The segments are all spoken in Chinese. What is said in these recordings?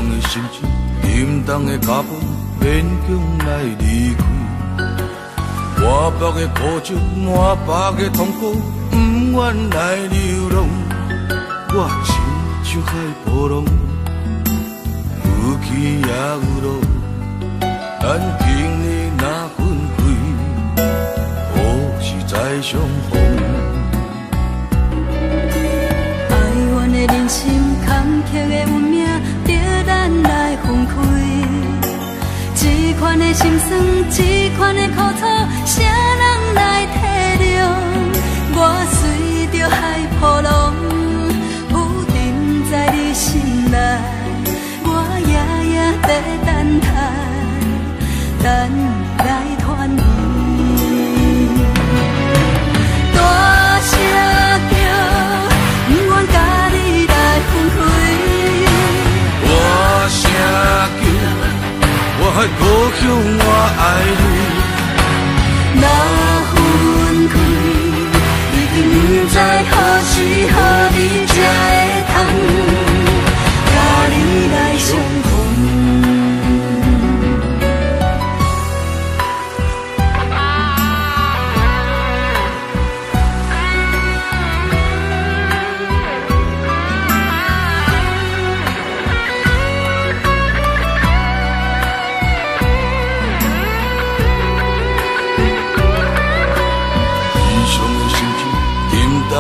常的心情，沉重的脚步，勉强来离开。满腹的苦酒，满腹的痛苦，不愿来流浪。我亲像海波浪，有起也有落。咱今日若分开，何时再相逢？哀怨的人生，坎坷的运命，逼咱来分开。这款的心酸，这款的苦楚，谁人来体谅？我随着海波浪，浮沉在你心内，我夜夜在等待，等你来团圆。大声叫，不愿甲你来分开。大声叫，我的故乡，我爱你。若分开，已经不知何时何日才会通，甲你来相逢。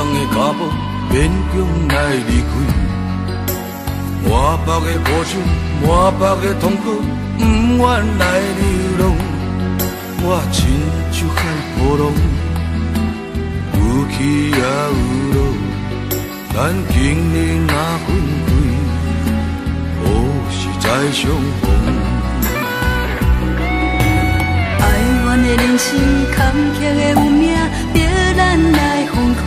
的脚步，勉强来离开。满腹的苦酒，满腹的痛苦，不愿来流浪。我亲像海波浪，有起也有落。咱今日若分开，何时再相逢？哀怨的人生，坎坷的运命，逼咱来分开。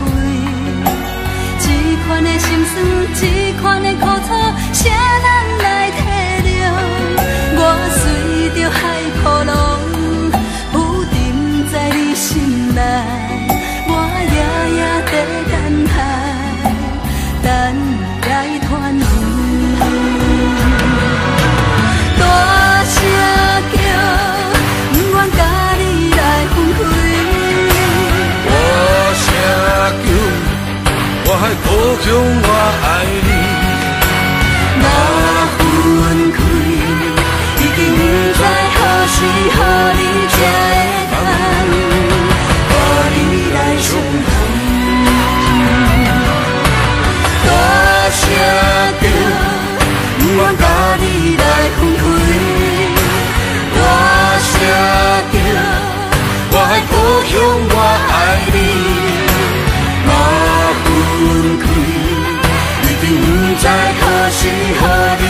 这款的心酸，这款的苦楚，谁人来体谅？我随着海波浪，浮沉在你心内，我夜夜在等待，等你来团圆。大声叫，不愿甲你来分开。大声叫，我的故乡，我爱你。若分开，已经不知何时何日才会通，甲你来相逢。大声叫，不愿甲你来分开。大声叫，我的故乡，我爱你。分开，已经不知何时何日。